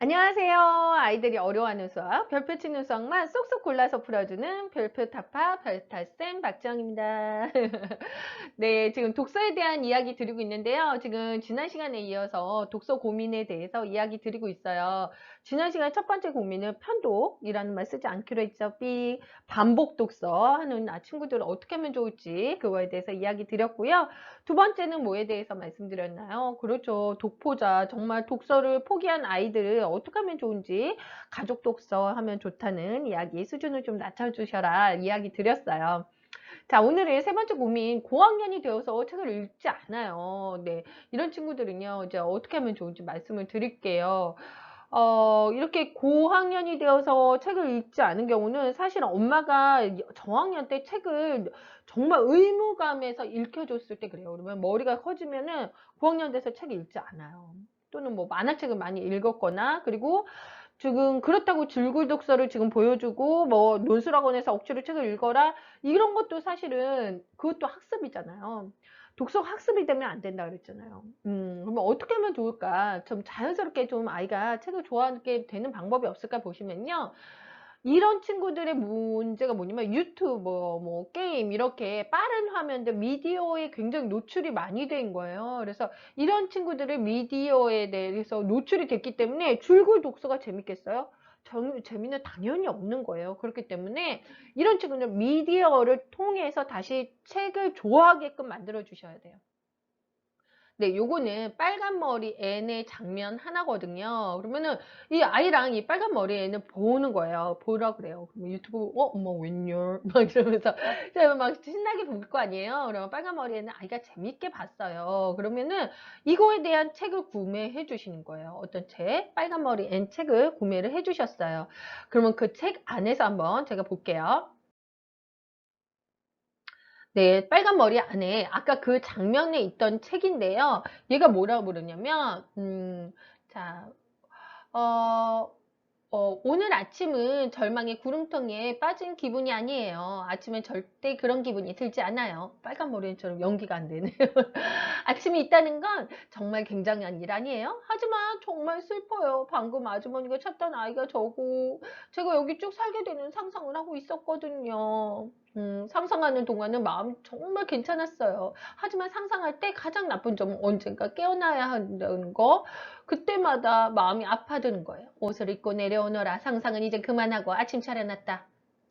안녕하세요. 아이들이 어려워하는 수학, 별표 치는 수학만 쏙쏙 골라서 풀어주는 별표 타파 별타쌤 박지영입니다. 네, 지금 독서에 대한 이야기 드리고 있는데요. 지금 지난 시간에 이어서 독서 고민에 대해서 이야기 드리고 있어요. 지난 시간 첫 번째 고민은 편독이라는 말 쓰지 않기로 했죠. 삐 반복 독서 하는 친구들은 어떻게 하면 좋을지 그거에 대해서 이야기 드렸고요. 두 번째는 뭐에 대해서 말씀드렸나요? 그렇죠. 독포자, 정말 독서를 포기한 아이들을 어떻게 하면 좋은지, 가족 독서 하면 좋다는 이야기 수준을 좀 낮춰주셔라 이야기 드렸어요. 자, 오늘의 세 번째 고민, 고학년이 되어서 책을 읽지 않아요. 네, 이런 친구들은요, 이제 어떻게 하면 좋은지 말씀을 드릴게요. 이렇게 고학년이 되어서 책을 읽지 않은 경우는 사실 엄마가 저학년 때 책을 정말 의무감에서 읽혀줬을 때 그래요. 그러면 머리가 커지면은 고학년 돼서 책을 읽지 않아요. 또는 뭐 만화책을 많이 읽었거나, 그리고 지금 그렇다고 줄글 독서를 지금 보여주고 뭐 논술학원에서 억지로 책을 읽어라 이런 것도 사실은 그것도 학습이잖아요. 독서 학습이 되면 안 된다 그랬잖아요. 그러면 어떻게 하면 좋을까? 좀 자연스럽게 좀 아이가 책을 좋아하게 되는 방법이 없을까 보시면요. 이런 친구들의 문제가 뭐냐면 유튜브, 뭐 게임 이렇게 빠른 화면들 미디어에 굉장히 노출이 많이 된 거예요. 그래서 이런 친구들을 미디어에 대해서 노출이 됐기 때문에 줄글 독서가 재밌겠어요? 재미는 당연히 없는 거예요. 그렇기 때문에 이런 친구는 미디어를 통해서 다시 책을 좋아하게끔 만들어 주셔야 돼요. 네, 요거는 빨간 머리 N의 장면 하나거든요. 그러면은 이 아이랑 이 빨간 머리 N을 보는 거예요. 보라 그래요. 그러면 유튜브, 엄마 웬열? 막 이러면서 제가 막 신나게 볼 거 아니에요. 그러면 빨간 머리 N은 아이가 재밌게 봤어요. 그러면은 이거에 대한 책을 구매해 주시는 거예요. 어떤 책? 빨간 머리 N 책을 구매를 해 주셨어요. 그러면 그 책 안에서 한번 제가 볼게요. 네, 빨간 머리 안에 아까 그 장면에 있던 책인데요. 얘가 뭐라고 부르냐면, 자, 어, 오늘 아침은 절망의 구름통에 빠진 기분이 아니에요. 아침엔 절대 그런 기분이 들지 않아요. 빨간 머리처럼 연기가 안 되네요. 아침이 있다는 건 정말 굉장한 일 아니에요? 하지만 정말 슬퍼요. 방금 아주머니가 찾던 아이가 저고, 제가 여기 쭉 살게 되는 상상을 하고 있었거든요. 상상하는 동안은 마음 정말 괜찮았어요. 하지만 상상할 때 가장 나쁜 점은 언젠가 깨어나야 한다는 거. 그때마다 마음이 아파드는 거예요. 옷을 입고 내려오너라. 상상은 이제 그만하고 아침 차려놨다.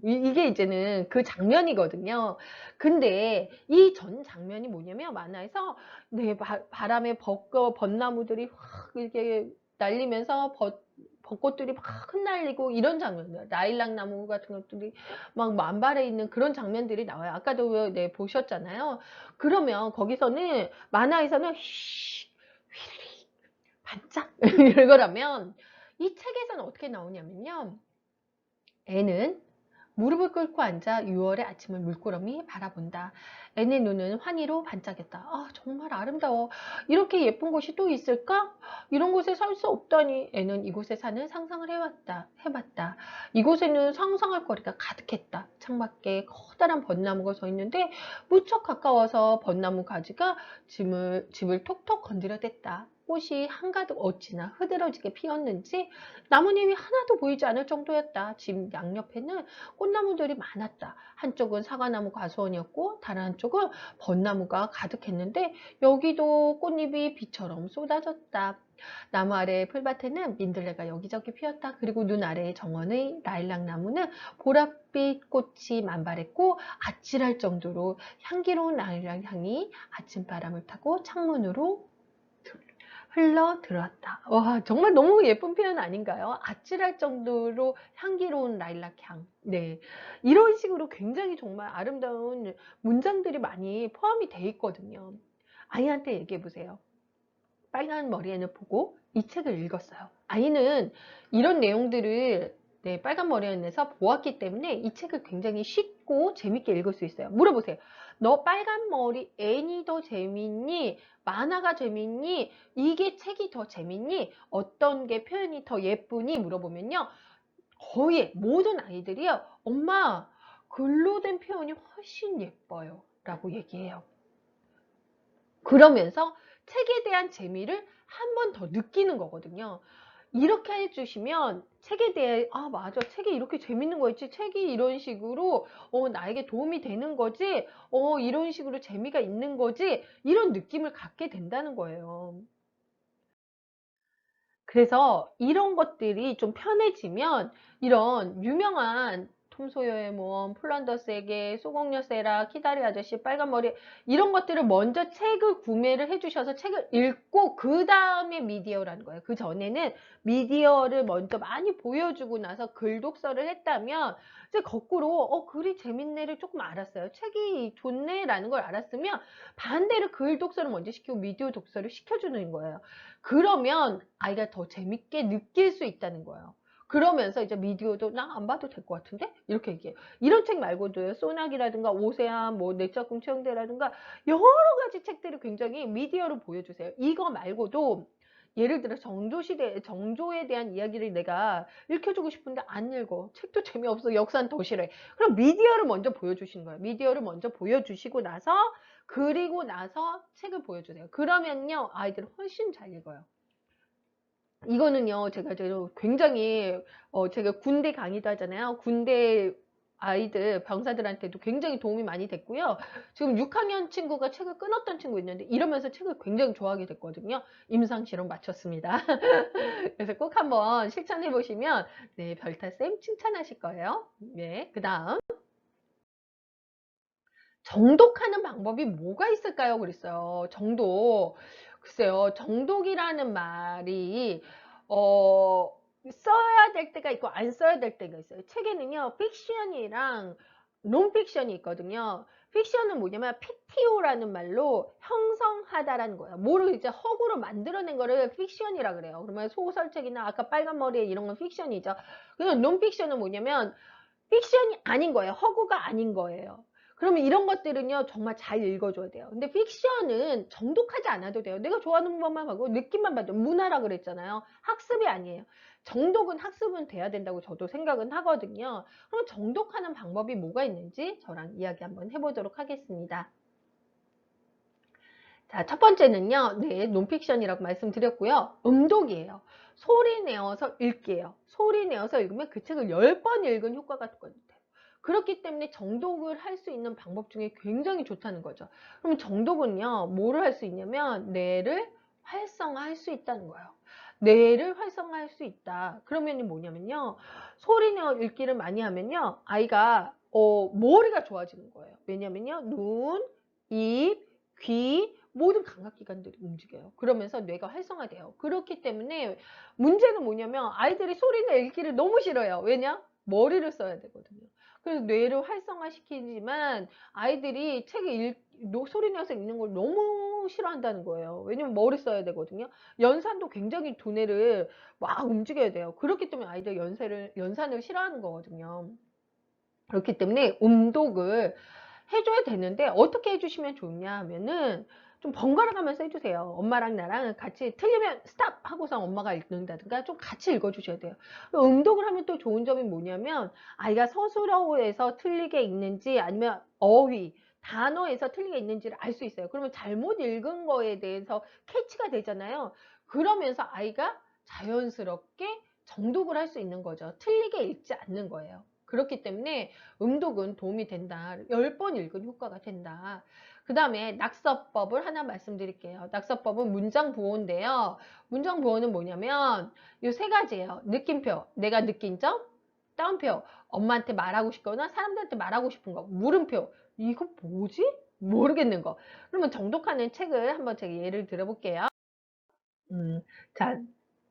이게 이제는 그 장면이거든요. 근데 이 전 장면이 뭐냐면 만화에서 네, 바람에 벚나무들이 확 이렇게 날리면서 벚꽃들이 막 흩날리고 이런 장면들, 라일락 나무 같은 것들이 막 만발해 있는 그런 장면들이 나와요. 아까도 네, 보셨잖아요. 그러면 거기서는 만화에서는 반짝 이거라면 이 책에서는 어떻게 나오냐면요. 애는 무릎을 꿇고 앉아 6월의 아침을 물끄러미 바라본다. 애의 눈은 환희로 반짝였다. 아, 정말 아름다워. 이렇게 예쁜 곳이 또 있을까? 이런 곳에 살 수 없다니. 애는 이곳에 사는 상상을 해봤다. 이곳에는 상상할 거리가 가득했다. 창밖에 커다란 벚나무가 서 있는데 무척 가까워서 벚나무 가지가 집을 톡톡 건드려댔다. 꽃이 한가득 어찌나 흐드러지게 피었는지 나뭇잎이 하나도 보이지 않을 정도였다. 집 양옆에는 꽃나무들이 많았다. 한쪽은 사과나무 과수원이었고 다른 한쪽은 벚나무가 가득했는데 여기도 꽃잎이 비처럼 쏟아졌다. 나무 아래의 풀밭에는 민들레가 여기저기 피었다. 그리고 눈 아래의 정원의 라일락 나무는 보랏빛 꽃이 만발했고 아찔할 정도로 향기로운 라일락 향이 아침바람을 타고 창문으로 흘러 들어왔다. 와, 정말 너무 예쁜 표현 아닌가요? 아찔할 정도로 향기로운 라일락 향. 네. 이런 식으로 굉장히 정말 아름다운 문장들이 많이 포함이 돼 있거든요. 아이한테 얘기해 보세요. 빨간 머리에는 보고 이 책을 읽었어요. 아이는 이런 내용들을 네, 빨간 머리에서 보았기 때문에 이 책을 굉장히 쉽고 재밌게 읽을 수 있어요. 물어보세요. 너 빨간 머리 애니 더 재밌니? 만화가 재밌니? 이게 책이 더 재밌니? 어떤 게 표현이 더 예쁘니? 물어보면요. 거의 모든 아이들이요. 엄마, 글로 된 표현이 훨씬 예뻐요. 라고 얘기해요. 그러면서 책에 대한 재미를 한 번 더 느끼는 거거든요. 이렇게 해주시면 책에 대해 아 맞아 책이 이렇게 재밌는 거였지 책이 이런 식으로 나에게 도움이 되는 거지 이런 식으로 재미가 있는 거지 이런 느낌을 갖게 된다는 거예요. 그래서 이런 것들이 좀 편해지면 이런 유명한 톰 소여의 모험, 플란더스에게, 소공녀 세라, 키다리 아저씨, 빨간머리 이런 것들을 먼저 책을 구매를 해주셔서 책을 읽고 그 다음에 미디어라는 거예요. 그 전에는 미디어를 먼저 많이 보여주고 나서 글독서를 했다면 이제 거꾸로 글이 재밌네를 조금 알았어요. 책이 좋네라는 걸 알았으면 반대로 글독서를 먼저 시키고 미디어 독서를 시켜주는 거예요. 그러면 아이가 더 재밌게 느낄 수 있다는 거예요. 그러면서 이제 미디어도 나 안 봐도 될 것 같은데? 이렇게 얘기해요. 이런 책 말고도요. 소낙이라든가 오세안, 뭐 내짝꿍 채용대라든가 여러 가지 책들을 굉장히 미디어로 보여주세요. 이거 말고도 예를 들어 정조에 대한 이야기를 내가 읽혀주고 싶은데 안 읽어. 책도 재미없어. 역사는 더 싫어해. 그럼 미디어를 먼저 보여주시는 거예요. 미디어를 먼저 보여주시고 나서 그리고 나서 책을 보여주세요. 그러면요 아이들은 훨씬 잘 읽어요. 이거는요 제가 굉장히 제가 군대 강의도 하잖아요. 군대 아이들 병사들한테도 굉장히 도움이 많이 됐고요. 지금 6학년 친구가 책을 끊었던 친구 있는데 이러면서 책을 굉장히 좋아하게 됐거든요. 임상실험 마쳤습니다. 그래서 꼭 한번 실천해 보시면 네 별타쌤 칭찬하실 거예요. 네, 그 다음 정독하는 방법이 뭐가 있을까요? 그랬어요. 정독. 글쎄요. 정독이라는 말이 어 써야 될 때가 있고 안 써야 될 때가 있어요. 책에는요. 픽션이랑 논픽션이 있거든요. 픽션은 뭐냐면 PTO라는 말로 형성하다라는 거예요. 뭐를 이제 허구로 만들어낸 거를 픽션이라 그래요. 그러면 소설책이나 아까 빨간 머리에 이런 건 픽션이죠. 그리고 논픽션은 뭐냐면 픽션이 아닌 거예요. 허구가 아닌 거예요. 그러면 이런 것들은요 정말 잘 읽어줘야 돼요. 근데 픽션은 정독하지 않아도 돼요. 내가 좋아하는 것만 하고 느낌만 봐도 문화라 그랬잖아요. 학습이 아니에요. 정독은 학습은 돼야 된다고 저도 생각은 하거든요. 그럼 정독하는 방법이 뭐가 있는지 저랑 이야기 한번 해보도록 하겠습니다. 자, 첫 번째는요. 네, 논픽션이라고 말씀드렸고요. 음독이에요. 소리 내어서 읽기예요. 소리 내어서 읽으면 그 책을 10번 읽은 효과가 있거든요. 그렇기 때문에 정독을 할 수 있는 방법 중에 굉장히 좋다는 거죠. 그럼 정독은요. 뭐를 할 수 있냐면 뇌를 활성화할 수 있다는 거예요. 뇌를 활성화할 수 있다. 그러면 뭐냐면요. 소리 내어 읽기를 많이 하면요. 아이가 머리가 좋아지는 거예요. 왜냐면요. 눈, 입, 귀 모든 감각기관들이 움직여요. 그러면서 뇌가 활성화돼요. 그렇기 때문에 문제는 뭐냐면 아이들이 소리나 읽기를 너무 싫어요. 왜냐? 머리를 써야 되거든요. 그래서 뇌를 활성화시키지만 아이들이 소리 내서 읽는 걸 너무 싫어한다는 거예요. 왜냐면 머리 써야 되거든요. 연산도 굉장히 두뇌를 막 움직여야 돼요. 그렇기 때문에 아이들 연산을 싫어하는 거거든요. 그렇기 때문에 음독을 해줘야 되는데 어떻게 해주시면 좋냐 하면은 좀 번갈아 가면서 해주세요. 엄마랑 나랑 같이 틀리면 스탑 하고서 엄마가 읽는다든가 좀 같이 읽어주셔야 돼요. 음독을 하면 또 좋은 점이 뭐냐면 아이가 서술어에서 틀리게 읽는지 아니면 어휘 단어에서 틀리게 읽는지를 알 수 있어요. 그러면 잘못 읽은 거에 대해서 캐치가 되잖아요. 그러면서 아이가 자연스럽게 정독을 할 수 있는 거죠. 틀리게 읽지 않는 거예요. 그렇기 때문에 음독은 도움이 된다. 10번 읽은 효과가 된다. 그 다음에 낙서법을 하나 말씀드릴게요. 낙서법은 문장 부호인데요. 문장 부호는 뭐냐면 이 세 가지예요. 느낌표, 내가 느낀 점, 따옴표, 엄마한테 말하고 싶거나 사람들한테 말하고 싶은 거, 물음표, 이거 뭐지? 모르겠는 거. 그러면 정독하는 책을 한번 제가 예를 들어볼게요. 음, 자,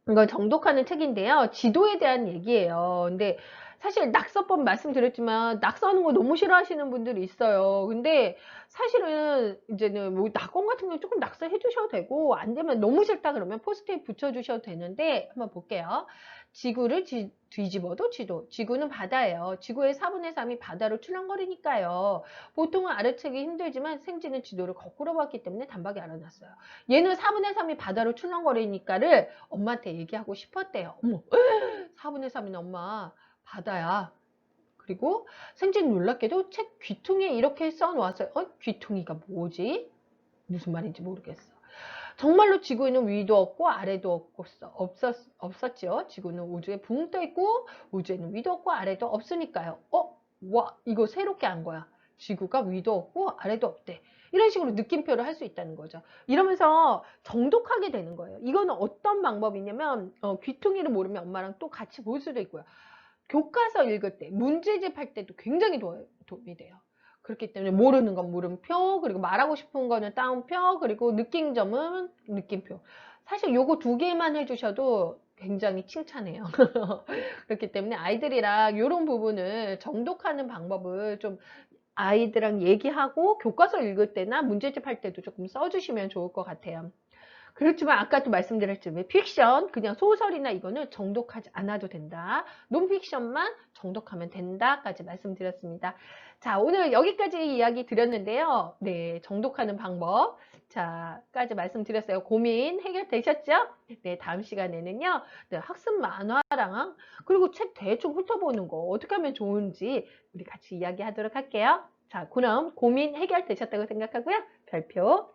이건 정독하는 책인데요. 지도에 대한 얘기예요. 근데 사실 낙서법 말씀드렸지만 낙서하는 거 너무 싫어하시는 분들이 있어요. 근데 사실은 이제는 뭐 낙원 같은 경우 조금 낙서해 주셔도 되고 안 되면 너무 싫다 그러면 포스트잇 붙여 주셔도 되는데 한번 볼게요. 지구를 뒤집어도 지구는 바다예요. 지구의 4분의 3이 바다로 출렁거리니까요. 보통은 알아채기 힘들지만 생지는 지도를 거꾸로 봤기 때문에 단박에 알아놨어요. 얘는 4분의 3이 바다로 출렁거리니까를 엄마한테 얘기하고 싶었대요. 어머, 4분의 3이나 엄마 바다야. 그리고 생진 놀랍게도 책 귀퉁이에 이렇게 써놓았어요. 귀퉁이가 뭐지? 무슨 말인지 모르겠어. 정말로 지구에는 위도 없고 아래도 없었죠. 지구는 우주에 붕 떠 있고 우주에는 위도 없고 아래도 없으니까요. 와, 이거 새롭게 안 거야. 지구가 위도 없고 아래도 없대. 이런 식으로 느낌표를 할 수 있다는 거죠. 이러면서 정독하게 되는 거예요. 이거는 어떤 방법이냐면 귀퉁이를 모르면 엄마랑 또 같이 볼 수도 있고요. 교과서 읽을 때, 문제집 할 때도 굉장히 도움이 돼요. 그렇기 때문에 모르는 건 물음표, 그리고 말하고 싶은 거는 따옴표, 그리고 느낀 점은 느낌표. 사실 요거 두 개만 해주셔도 굉장히 칭찬해요. 그렇기 때문에 아이들이랑 이런 부분을 정독하는 방법을 좀 아이들랑 얘기하고 교과서 읽을 때나 문제집 할 때도 조금 써주시면 좋을 것 같아요. 그렇지만 아까도 말씀드렸지만 픽션, 그냥 소설이나 이거는 정독하지 않아도 된다. 논픽션만 정독하면 된다까지 말씀드렸습니다. 자, 오늘 여기까지 이야기 드렸는데요. 네, 정독하는 방법. 자, 까지 말씀드렸어요. 고민 해결되셨죠? 네, 다음 시간에는요. 네, 학습 만화랑 그리고 책 대충 훑어보는 거 어떻게 하면 좋은지 우리 같이 이야기하도록 할게요. 자, 그럼 고민 해결되셨다고 생각하고요. 별표